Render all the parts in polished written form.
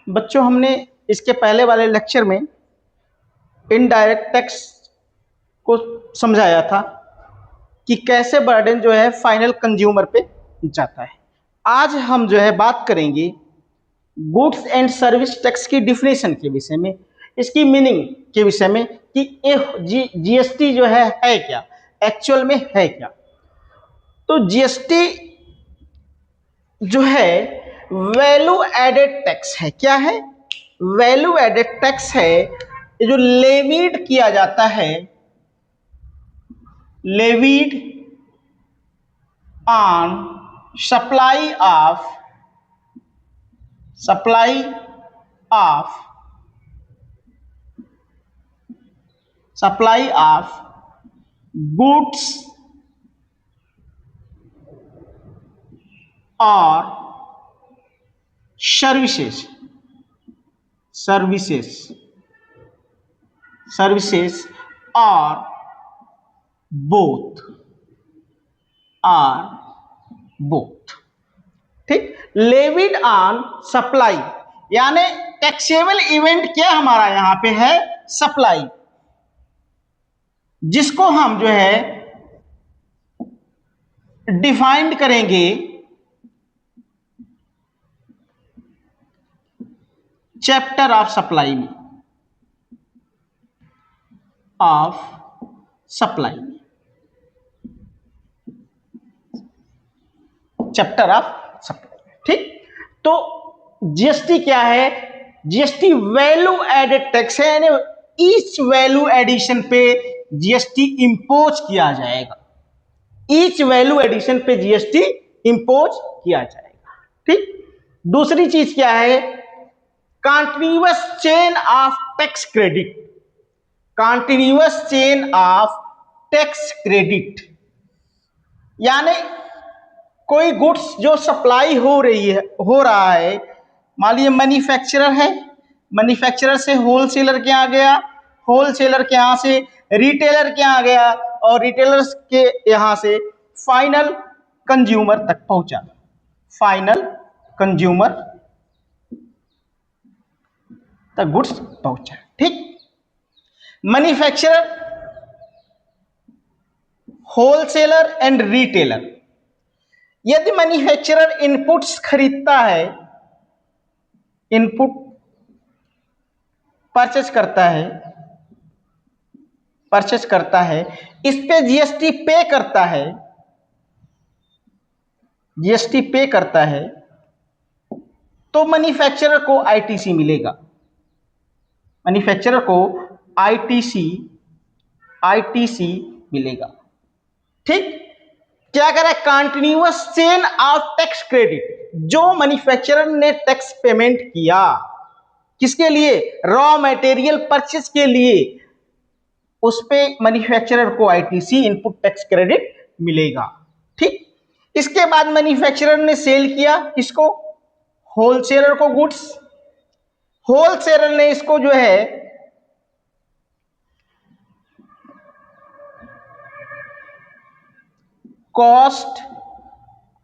बच्चों, हमने इसके पहले वाले लेक्चर में इनडायरेक्ट टैक्स को समझाया था कि कैसे बर्डन जो है फाइनल कंज्यूमर पे जाता है। आज हम जो है बात करेंगे गुड्स एंड सर्विस टैक्स की डिफिनेशन के विषय में, इसकी मीनिंग के विषय में कि जीएसटी जो है क्या, एक्चुअल में है क्या। तो जीएसटी जो है वैल्यू एडेड टैक्स है। क्या है? वैल्यू एडेड टैक्स है। ये जो लेवीड किया जाता है, levied on supply of goods और सर्विसेज और बोथ ठीक। लेविड ऑन सप्लाई यानी टैक्सेबल इवेंट क्या हमारा यहां पे है? सप्लाई, जिसको हम जो है डिफाइंड करेंगे चैप्टर ऑफ सप्लाई में, चैप्टर ऑफ सप्लाई। ठीक। तो जीएसटी क्या है? जीएसटी वैल्यू एडेड टैक्स है, यानी ईच वैल्यू एडिशन पे जीएसटी इंपोज किया जाएगा। ईच वैल्यू एडिशन पे जीएसटी इंपोज किया जाएगा। ठीक। दूसरी चीज क्या है? Continuous chain of tax credit. Continuous chain of tax credit यानी कोई गुड्स जो सप्लाई हो रहा है, मान लीजिए मैन्युफैक्चरर है, मैन्युफैक्चरर से होलसेलर के यहाँ गया, होलसेलर के यहाँ से रिटेलर के यहाँ गया और रिटेलर्स के यहाँ से फाइनल कंज्यूमर तक पहुंचा, फाइनल कंज्यूमर तक गुड्स पहुंचा। ठीक। मैन्युफैक्चरर, होलसेलर एंड रिटेलर, यदि मैन्युफैक्चरर इनपुट्स खरीदता है, इनपुट परचेज करता है, इस पे जीएसटी पे करता है, तो मैन्युफैक्चरर को आईटीसी मिलेगा। मैन्युफैक्चरर को आईटीसी मिलेगा। ठीक। क्या करें? Continuous chain of tax credit, जो मैन्युफैक्चरर ने टैक्स पेमेंट किया किसके लिए? रॉ मटेरियल परचेज के लिए, उस पे मैन्युफैक्चरर को आईटीसी इनपुट टैक्स क्रेडिट मिलेगा। ठीक। इसके बाद मैन्युफैक्चरर ने सेल किया किसको? होलसेलर को गुड्स। होलसेलर ने इसको जो है cost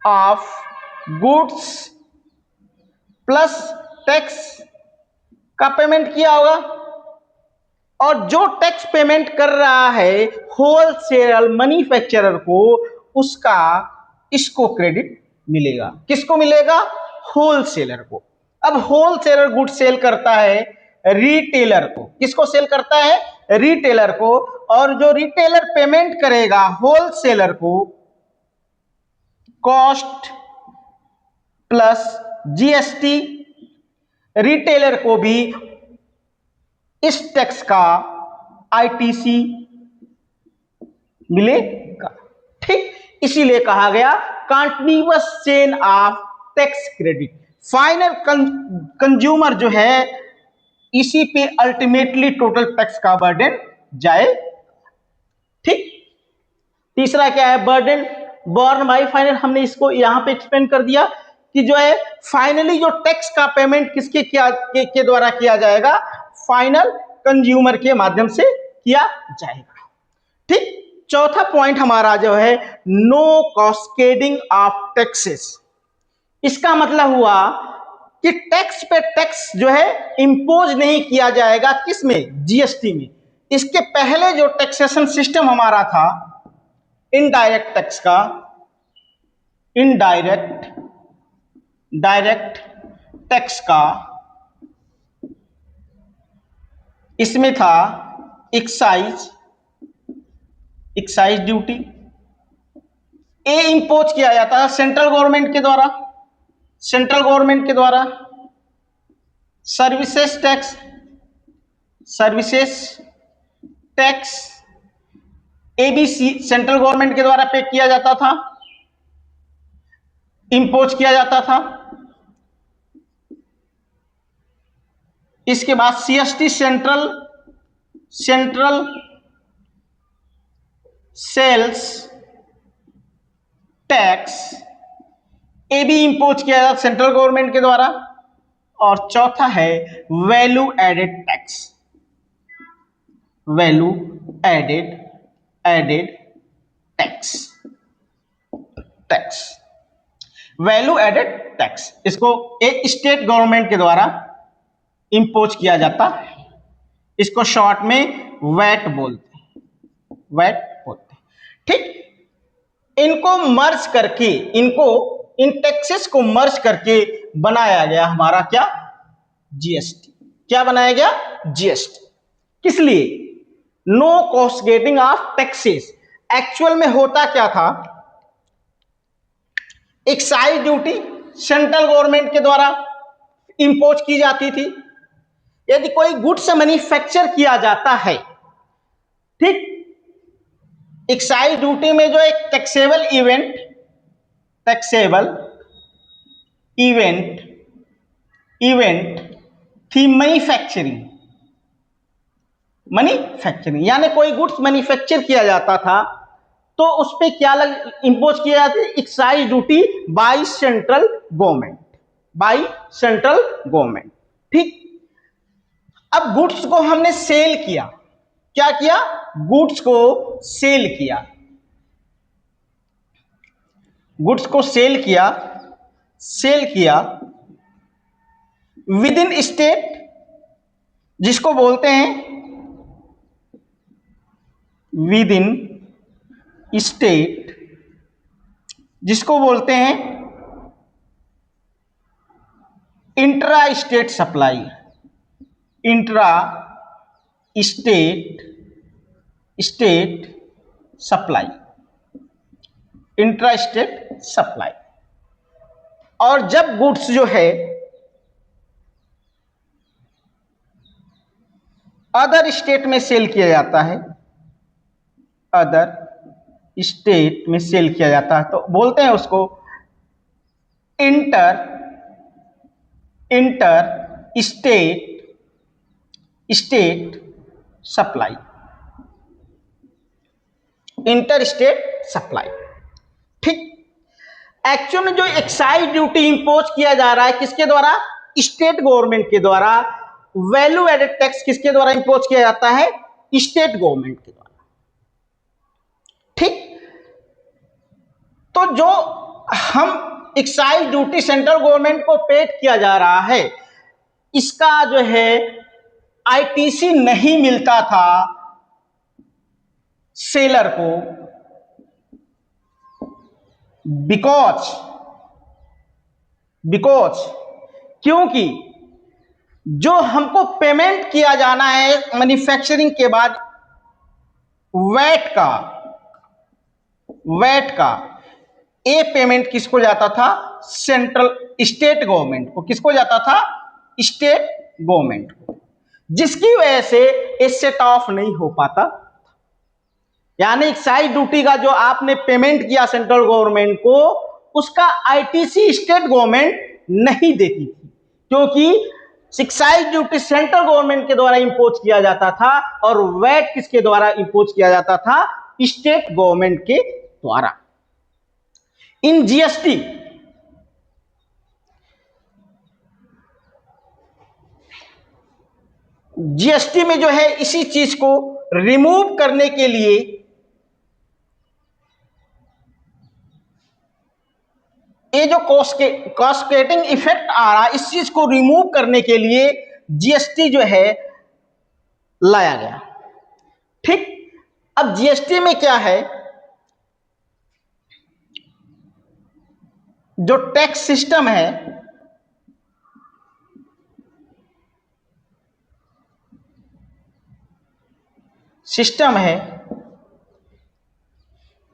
of goods plus tax का पेमेंट किया होगा, और जो टैक्स पेमेंट कर रहा है होलसेलर मैन्युफैक्चरर को, उसका इसको क्रेडिट मिलेगा। किसको मिलेगा? होलसेलर को। अब होलसेलर गुड सेल करता है रिटेलर को। किसको सेल करता है? रिटेलर को। और जो रिटेलर पेमेंट करेगा होलसेलर को कॉस्ट प्लस जीएसटी, रिटेलर को भी इस टैक्स का आईटीसी मिलेगा। ठीक। इसीलिए कहा गया continuous chain of tax credit. Final consumer जो है, इसी पे अल्टीमेटली टोटल टैक्स का बर्डन जाए। ठीक। तीसरा क्या है? Burden born bye final. हमने इसको यहां पे एक्सप्लेन कर दिया कि जो है फाइनली जो टैक्स का पेमेंट किसके के द्वारा किया जाएगा? फाइनल कंज्यूमर के माध्यम से किया जाएगा। ठीक। चौथा पॉइंट हमारा जो है नो कास्केडिंग ऑफ टैक्सेस। इसका मतलब हुआ कि टैक्स पे टैक्स जो है इंपोज नहीं किया जाएगा, किसमें, जीएसटी में। इसके पहले जो टैक्सेशन सिस्टम हमारा था इनडायरेक्ट टैक्स का, इनडायरेक्ट डायरेक्ट टैक्स का, इसमें था एक्साइज ड्यूटी, ए इंपोज किया जाता है सेंट्रल गवर्नमेंट के द्वारा, services tax ABC central government के द्वारा पे किया जाता था, इंपोज किया जाता था। इसके बाद सीएसटी सेंट्रल सेल्स टैक्स, ए भी इंपोज किया जाता सेंट्रल गवर्नमेंट के द्वारा। और चौथा है value added tax, value added tax, इसको एक स्टेट गवर्नमेंट के द्वारा इंपोज किया जाता है। इसको शॉर्ट में वैट बोलते हैं, ठीक। इनको मर्ज करके, इन टैक्सेस को मर्ज करके बनाया गया हमारा क्या, जीएसटी। क्या बनाया गया, जीएसटी। किस लिए, no cost getting of taxes. Actual में होता क्या था, एक्साइज ड्यूटी सेंट्रल गवर्नमेंट के द्वारा इंपोज की जाती थी। यदि कोई गुड्स मैन्युफैक्चर किया जाता है, ठीक, एक्साइज ड्यूटी में जो एक टैक्सेबल इवेंट थी मैन्युफैक्चरिंग, यानी कोई गुड्स मैन्युफैक्चर किया जाता था तो उस पर क्या इंपोज किया जाता है, excise duty by central government, ठीक। अब गुड्स को हमने सेल किया, क्या किया, गुड्स को सेल किया विद इन स्टेट, जिसको बोलते हैं विद इन स्टेट, जिसको बोलते हैं intra state supply, intra state supply. और जब गुड्स जो है अदर स्टेट में सेल किया जाता है, तो बोलते हैं उसको inter state supply, inter state supply, ठीक। एक्चुअल में जो एक्साइज ड्यूटी इंपोज किया जा रहा है किसके द्वारा, स्टेट गवर्नमेंट के द्वारा। वैल्यू एडेड टैक्स किसके द्वारा इंपोज किया जाता है, स्टेट गवर्नमेंट के द्वारा, ठीक। तो जो हम एक्साइज ड्यूटी सेंट्रल गवर्नमेंट को पेड किया जा रहा है, इसका जो है आईटीसी नहीं मिलता था सेलर को, बिकॉज क्योंकि जो हमको पेमेंट किया जाना है मैन्युफैक्चरिंग के बाद वैट का ए पेमेंट किसको जाता था, स्टेट गवर्नमेंट को। किसको जाता था, स्टेट गवर्नमेंट को, जिसकी वजह से ये सेट ऑफ नहीं हो पाता। यानी एक्साइज ड्यूटी का जो आपने पेमेंट किया सेंट्रल गवर्नमेंट को, उसका आईटीसी स्टेट गवर्नमेंट नहीं देती थी, क्योंकि एक्साइज ड्यूटी सेंट्रल गवर्नमेंट के द्वारा इंपोज किया जाता था और वैट किसके द्वारा इंपोज किया जाता था, स्टेट गवर्नमेंट के द्वारा। इन जीएसटी में जो है इसी चीज को रिमूव करने के लिए ये जो कॉस्केटिंग इफेक्ट आ रहा है, इस चीज को रिमूव करने के लिए जीएसटी जो है लाया गया। ठीक, अब जीएसटी में क्या है, जो टैक्स सिस्टम है,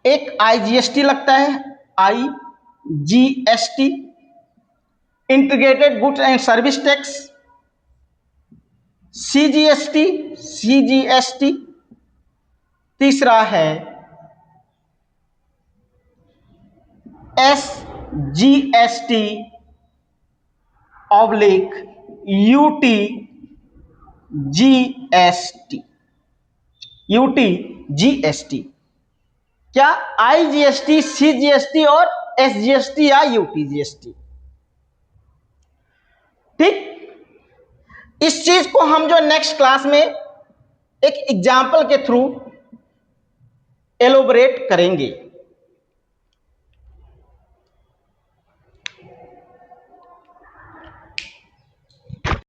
एक आईजीएसटी लगता है, IGST, integrated goods and service tax, CGST, तीसरा है एसजीएसटी ऑब्लिक यूटीजीएसटी। क्या आईजीएसटी, सीजीएसटी और एसजीएसटी या यूटीजीएसटी। ठीक, इस चीज को हम जो नेक्स्ट क्लास में एक एग्जाम्पल के थ्रू एलोबरेट करेंगे।